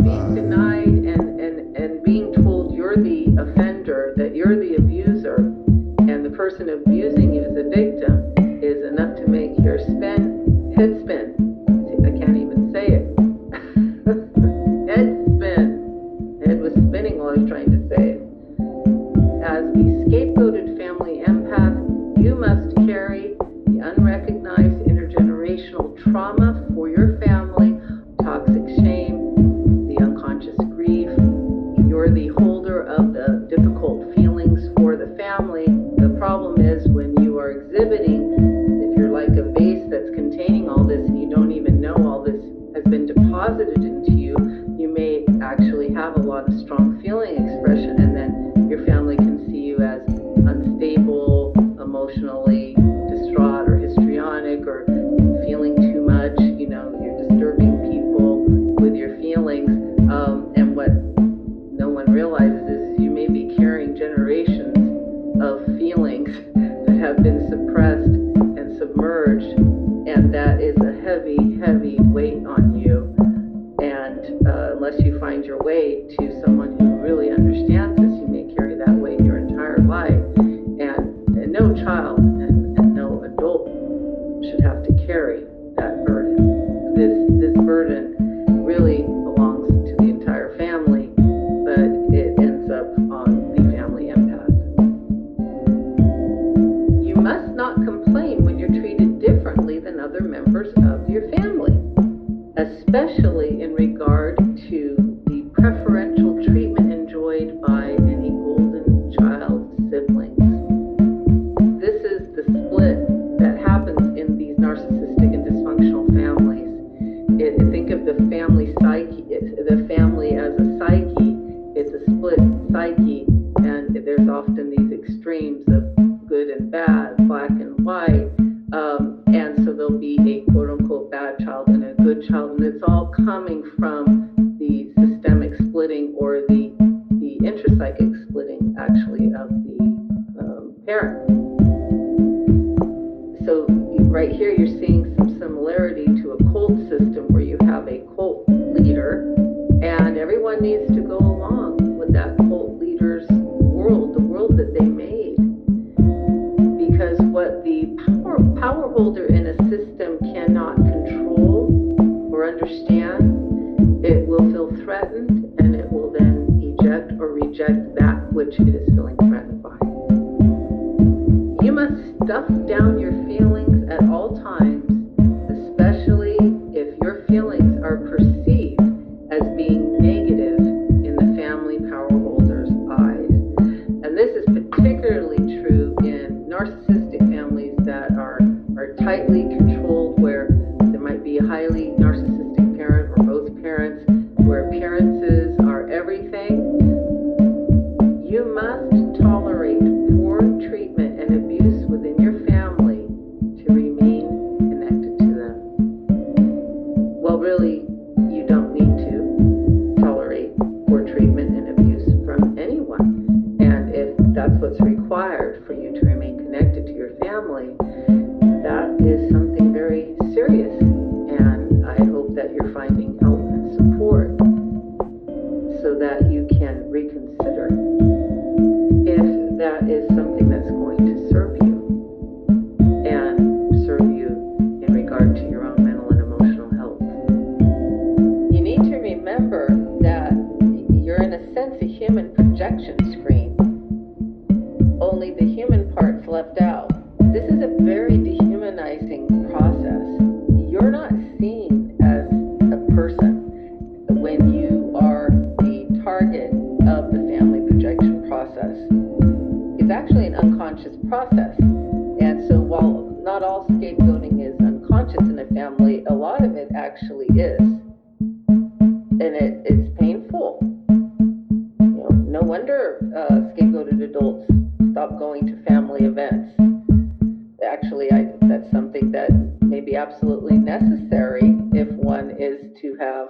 Being denied and being told you're the offender, that you're the abuser, and the person abusing you is a victim, is enough to make your head spin. I can't even say it. Head spin. Head was spinning while I was trying to say it. As the scapegoated family empath, you must carry the unrecognized intergenerational trauma for your family, toxic shame, the unconscious grief. You're the holder of the difficult feelings for the family. The problem is when you are exhibiting, if you're like a vase that's containing all this and you don't even know all this has been deposited into you, you may actually have a lot of strong feeling expression, and then your family can see you as unstable, emotionally distraught or histrionic, or feeling too much. You're disturbing people with your feelings, and what no one realizes is you may be carrying generations of feelings that have been suppressed and submerged, and that is a heavy, heavy weight on you. And unless you find your way to someone who really understands this, you may carry that weight your entire life. And no child and no adult should have to carry that burden. This burden really belongs to the entire family, but it ends up on the family empath. You must not complain when you're treated differently than other members of your family, especially in regard to the preferential treatment enjoyed by any golden child siblings. This is the split that happens in these narcissistic and dysfunctional families. Think of the family psyche, the family as a psyche. It's a split psyche, and there's often these extremes of good and bad, black and white. And so there'll be a quote-unquote bad child and a good child, and it's all coming from the systemic splitting or the intrapsychic splitting, actually, of the parent. So right here you're seeing some similarity to a cult system where you have a cult leader, and everyone needs to go along with that cult leader's world, the world that they made. Because what the power holder in a system cannot control or understand, it will feel threatened, and it will then eject or reject that which it is feeling threatened by. You must stuff down your feelings at all times, especially if your feelings are perceived as being negative in the family power holder's eyes. And this is particularly true in narcissistic families that are tightly controlled, where there might be a highly narcissistic parent or both parents, where appearances are everything. You must tolerate poor treatment and abuse within your family to remain connected to them. Well, really, you don't need to tolerate poor treatment and abuse from anyone. And if that's what's required for you to remain connected to your family, that is something very serious. And I hope that you're finding help and support so that you can reconsider if that is something that's going to serve you and serve you in regard to your own mental and emotional health. You need to remember that you're in a sense a human projection screen, only the human part's left out. This is a very dehumanizing process. You're not seen as a person when you are the target of the family projection process. It's actually an unconscious process. And so while not all scapegoating is unconscious in a family, a lot of it actually is. And it's painful. No wonder scapegoated adults stop going to family events. Actually, that's something that may be absolutely necessary if one is to have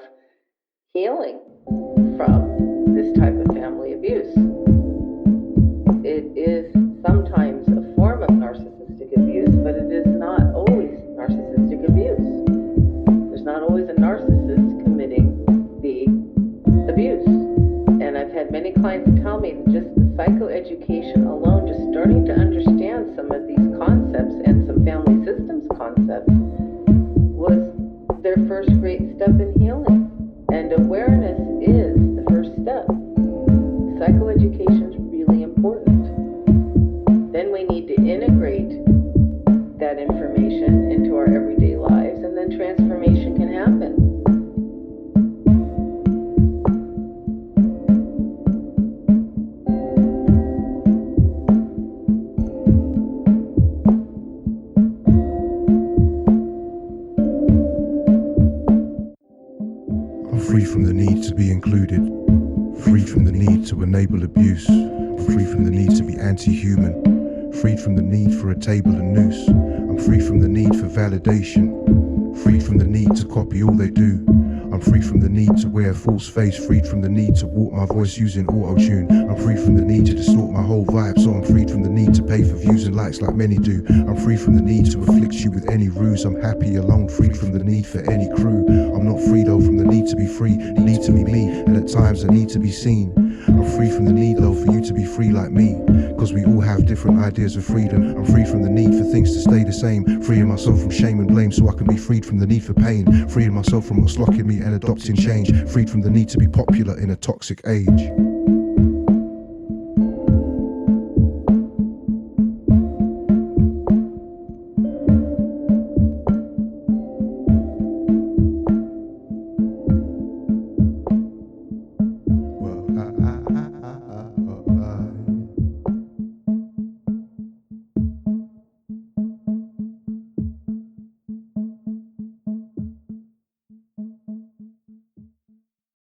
healing from this type of family abuse. It is sometimes a form of narcissistic abuse, but it is not always narcissistic abuse. There's not always a narcissist education alone, just starting to understand some of these concepts and some family systems concepts, was their first great step in healing. And awareness is the first step. Psychoeducation is really important. Then we need to integrate that information into our everyday lives, and then transformation can happen. I'm free from the need to be included, free from the need to enable abuse, free from the need to be anti-human, freed from the need for a table and noose. I'm free from the need for validation, freed from the need to copy all they do. I'm free from the need to wear a false face, freed from the need to warp my voice using auto-tune. I'm free from the need to distort my whole vibe, so I'm freed from the need to pay for views and likes like many do. I'm free from the need to afflict you with any ruse. I'm happy alone, freed from the need for any crew. I'm not free though from the need to be free, the need to be me, and at times I need to be seen. I'm free from the need though for you to be free like me, cause we all have different ideas of freedom. I'm free from the need for things to stay the same, freeing myself from shame and blame so I can be freed from the need for pain, freeing myself from what's locking me and adopting change, freed from the need to be popular in a toxic age.